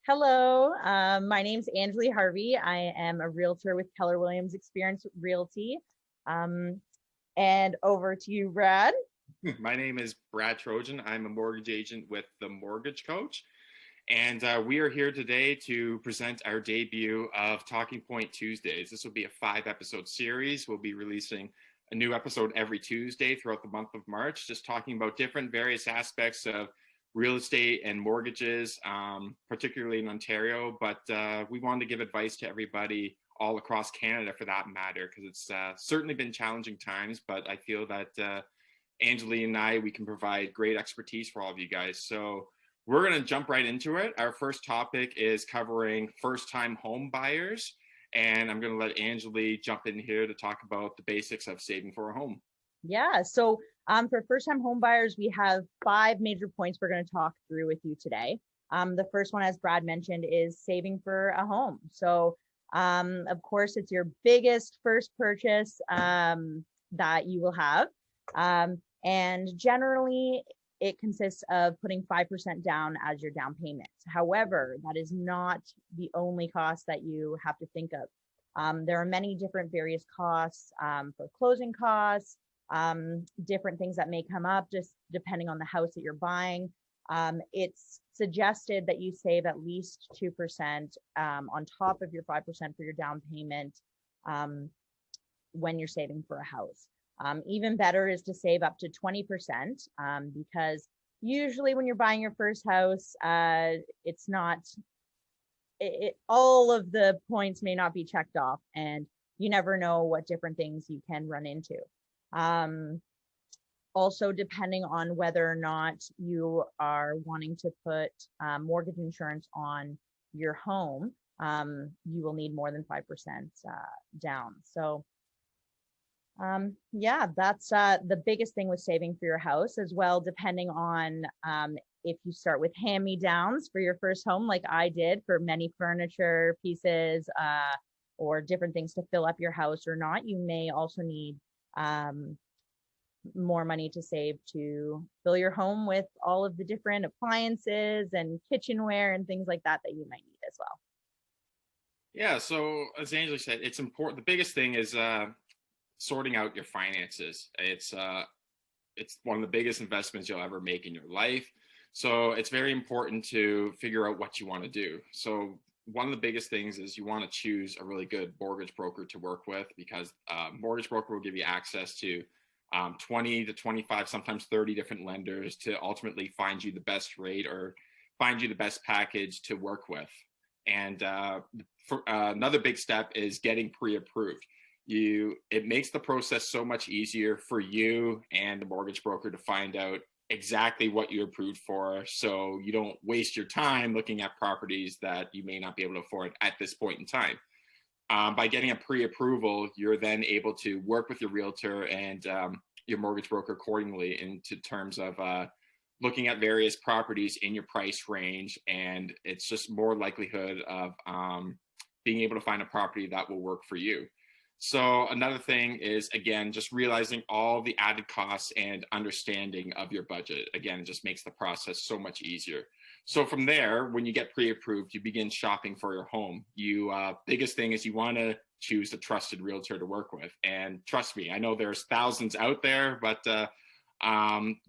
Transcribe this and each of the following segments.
Hello, my name's Anjali Harvie. I am a realtor with Keller Williams Experience Realty. Um, and over to you, Brad. My name is Brad Trojan. I'm a mortgage agent with the Mortgage Coach. And we are here today to present our debut of Talking Point Tuesdays. This will be a 5 episode series. We'll be releasing a new episode every Tuesday throughout the month of March, just talking about different various aspects of real estate and mortgages, particularly in Ontario. But we wanted to give advice to everybody all across Canada for that matter, because it's certainly been challenging times, but I feel that Anjali and I, we can provide great expertise for all of you guys. So we're going to jump right into it. Our first topic is covering first-time home buyers. And I'm going to let Anjali jump in here to talk about the basics of saving for a home. Yeah, so for first-time home buyers, we have 5 major points we're going to talk through with you today. The first one, as Brad mentioned, is saving for a home. So, of course, it's your biggest first purchase that you will have. And generally, it consists of putting 5% down as your down payment. However, that is not the only cost that you have to think of. There are many different various costs for closing costs, different things that may come up just depending on the house that you're buying. It's suggested that you save at least 2% on top of your 5% for your down payment when you're saving for a house. Even better is to save up to 20% because usually when you're buying your first house, it's not, all of the points may not be checked off, and you never know what different things you can run into. Also, depending on whether or not you are wanting to put mortgage insurance on your home, you will need more than 5% down. So yeah, that's the biggest thing with saving for your house as well, depending on if you start with hand-me-downs for your first home, like I did for many furniture pieces or different things to fill up your house or not. You may also need more money to save to fill your home with all of the different appliances and kitchenware and things like that you might need as well. Yeah, so as Anjali said, it's important. The biggest thing is sorting out your finances. It's one of the biggest investments you'll ever make in your life. So it's very important to figure out what you want to do. So one of the biggest things is you want to choose a really good mortgage broker to work with, because mortgage broker will give you access to 20 to 25, sometimes 30 different lenders to ultimately find you the best rate or find you the best package to work with. And another big step is getting pre-approved. It makes the process so much easier for you and the mortgage broker to find out exactly what you're approved for, so you don't waste your time looking at properties that you may not be able to afford at this point in time. By getting a pre-approval, you're then able to work with your realtor and your mortgage broker accordingly into terms of looking at various properties in your price range, and it's just more likelihood of being able to find a property that will work for you. So another thing is, again, just realizing all the added costs and understanding of your budget. Again, it just makes the process so much easier. So from there, when you get pre-approved, you begin shopping for your home. Biggest thing is you want to choose a trusted realtor to work with. And trust me, I know there's thousands out there, but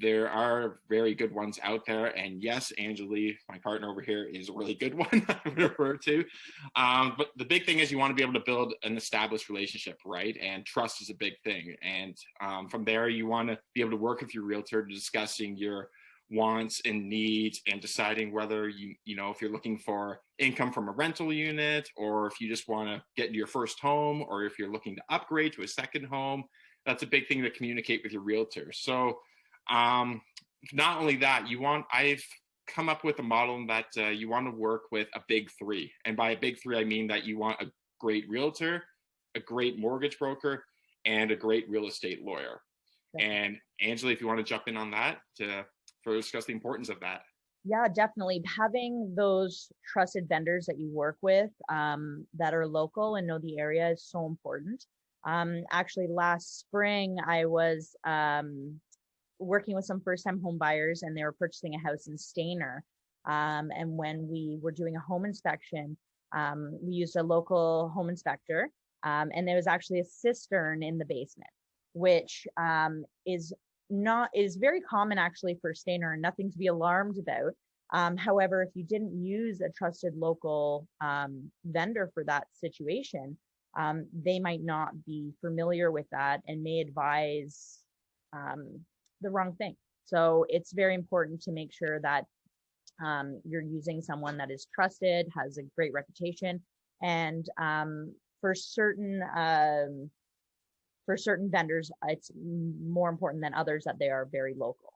there are very good ones out there. And yes, Anjali, my partner over here, is a really good one I would refer to. But the big thing is you want to be able to build an established relationship, right? And trust is a big thing. And from there, you want to be able to work with your realtor, discussing your wants and needs and deciding whether if you're looking for income from a rental unit, or if you just want to get into your first home, or if you're looking to upgrade to a second home. That's a big thing to communicate with your realtor. So not only that, I've come up with a model that you want to work with a big three. And by a big three, I mean that you want a great realtor, a great mortgage broker, and a great real estate lawyer. And Anjali, if you want to jump in on that to further discuss the importance of that. Yeah, definitely. Having those trusted vendors that you work with that are local and know the area is so important. Actually, last spring, I was working with some first-time home buyers, and they were purchasing a house in Stayner. And when we were doing a home inspection, we used a local home inspector, and there was actually a cistern in the basement, which is very common actually for Stainer, and nothing to be alarmed about. However, if you didn't use a trusted local vendor for that situation, they might not be familiar with that and may advise the wrong thing. So it's very important to make sure that you're using someone that is trusted, has a great reputation, and for certain vendors, it's more important than others that they are very local.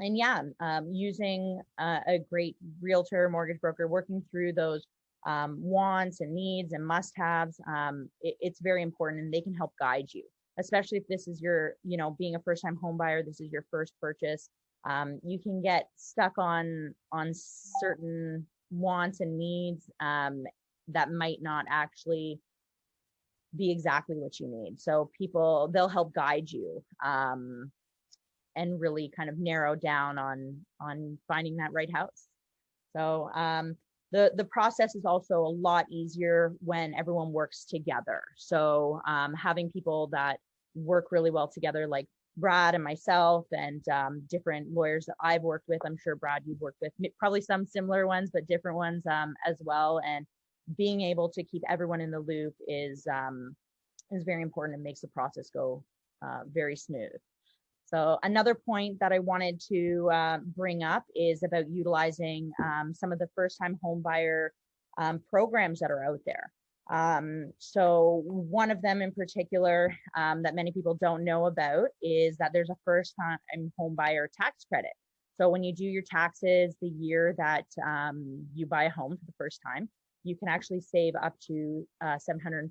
And yeah, using a great realtor, mortgage broker, working through those wants and needs and must-haves, it's very important, and they can help guide you, especially if this is your, being a first-time home buyer, this is your first purchase. You can get stuck on certain wants and needs that might not actually be exactly what you need. So they'll help guide you and really kind of narrow down on finding that right house. So the process is also a lot easier when everyone works together. So having people that work really well together, like Brad and myself and different lawyers that I've worked with. I'm sure, Brad, you've worked with probably some similar ones, but different ones as well. And being able to keep everyone in the loop is very important and makes the process go very smooth. So another point that I wanted to bring up is about utilizing some of the first-time home buyer programs that are out there. So one of them in particular that many people don't know about is that there's a first-time home buyer tax credit. So when you do your taxes the year that you buy a home for the first time, you can actually save up to $750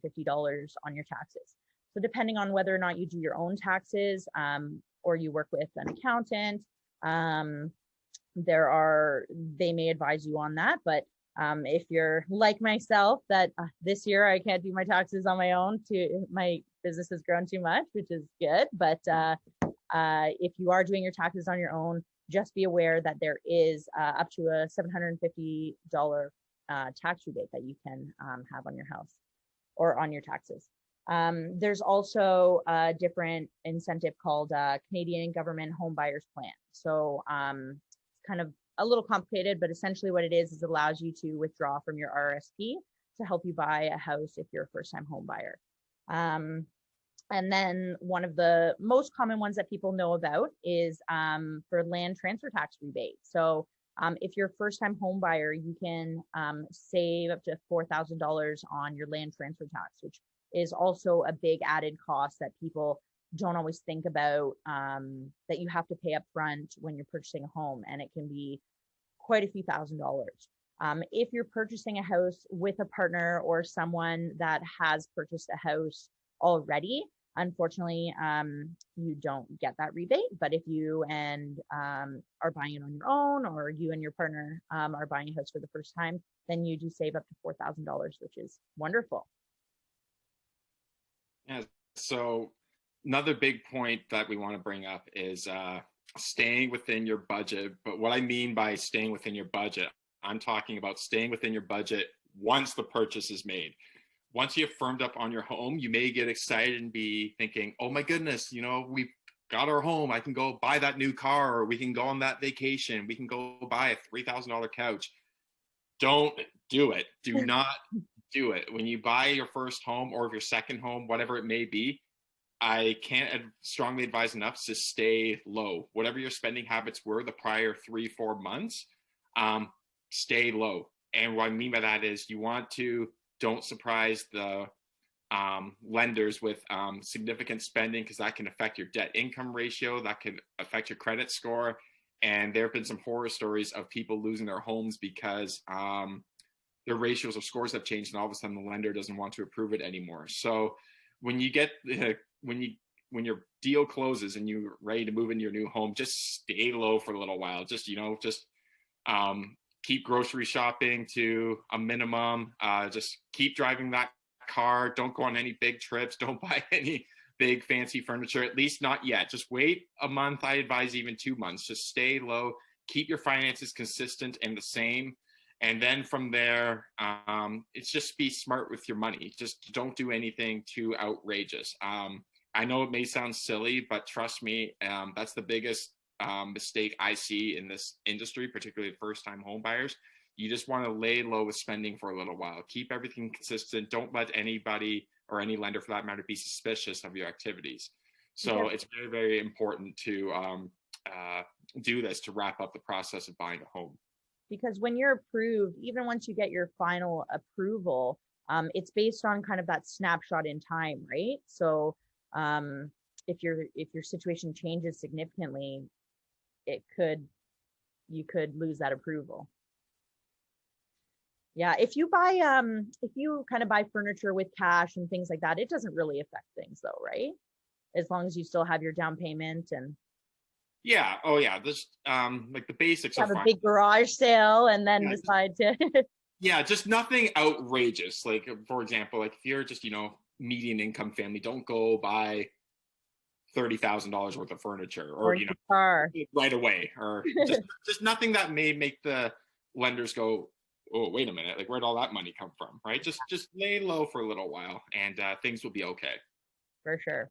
on your taxes. So depending on whether or not you do your own taxes or you work with an accountant, they may advise you on that. But if you're like myself, that this year I can't do my taxes on my own, my business has grown too much, which is good. But if you are doing your taxes on your own, just be aware that there is up to a $750 tax rebate that you can have on your house or on your taxes. There's also a different incentive called Canadian Government Home Buyers Plan. So it's kind of a little complicated, but essentially what it is it allows you to withdraw from your RSP to help you buy a house if you're a first-time home buyer. And then one of the most common ones that people know about is for land transfer tax rebate. So if you're a first-time home buyer, you can save up to $4,000 on your land transfer tax, which is also a big added cost that people don't always think about, that you have to pay up front when you're purchasing a home, and it can be quite a few $1,000s. If you're purchasing a house with a partner or someone that has purchased a house already, unfortunately, you don't get that rebate. But if you are buying it on your own, or you and your partner are buying a house for the first time, then you do save up to $4,000, which is wonderful. Yeah. So another big point that we want to bring up is staying within your budget. But what I mean by staying within your budget, I'm talking about staying within your budget once the purchase is made. Once you've firmed up on your home, you may get excited and be thinking, oh my goodness, we've got our home. I can go buy that new car, or we can go on that vacation. We can go buy a $3,000 couch. Don't do it. Do not do it. When you buy your first home, or your second home, whatever it may be, I can't strongly advise enough to stay low. Whatever your spending habits were the prior 3-4 months, stay low. And what I mean by that is don't surprise the lenders with significant spending, because that can affect your debt income ratio, that can affect your credit score. And there have been some horror stories of people losing their homes because their ratios or scores have changed, and all of a sudden the lender doesn't want to approve it anymore. So when when your deal closes and you're ready to move into your new home, just stay low for a little while. Just keep grocery shopping to a minimum. Just keep driving that car. Don't go on any big trips. Don't buy any big fancy furniture, at least not yet. Just wait a month. I advise even 2 months. Just stay low. keep your finances consistent and the same. And then from there, it's just be smart with your money. Just don't do anything too outrageous. I know it may sound silly, but trust me, that's the biggest mistake I see in this industry, particularly first-time home buyers. You just want to lay low with spending for a little while. Keep everything consistent. Don't let anybody or any lender for that matter be suspicious of your activities. So it's very, very important to do this to wrap up the process of buying a home. Because when you're approved, even once you get your final approval, it's based on kind of that snapshot in time, right? So if your situation changes significantly, you could lose that approval. Yeah, if you kind of buy furniture with cash and things like that, it doesn't really affect things though, right? As long as you still have your down payment and yeah, oh yeah, just like the basics have are a fine. big garage sale and then decide to yeah, just nothing outrageous. Like for example, like if you're just, median income family, don't go buy $30,000 worth of furniture or car right away, or just nothing that may make the lenders go, oh, wait a minute, like where'd all that money come from, right? Just lay low for a little while and things will be okay. For sure.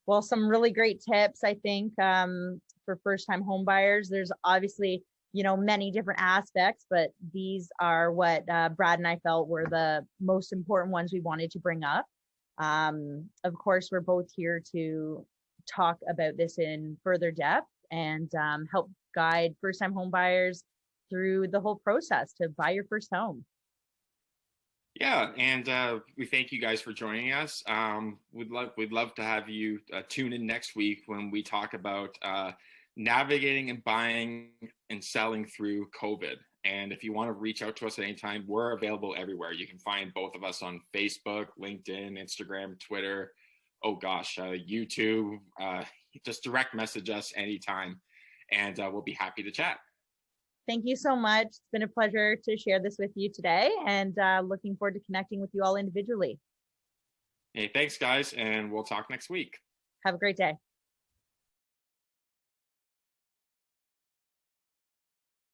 Well, some really great tips, I think, for first-time home buyers. There's obviously, many different aspects, but these are what Brad and I felt were the most important ones we wanted to bring up. Of course, we're both here to talk about this in further depth and help guide first-time home buyers through the whole process to buy your first home. Yeah, and we thank you guys for joining us. We'd love to have you tune in next week when we talk about navigating and buying and selling through COVID. And if you want to reach out to us at any time, we're available everywhere. You can find both of us on Facebook, LinkedIn, Instagram, Twitter. Oh gosh, YouTube. Just direct message us anytime, and we'll be happy to chat. Thank you so much. It's been a pleasure to share this with you today, and looking forward to connecting with you all individually. Hey, thanks guys, and we'll talk next week. Have a great day.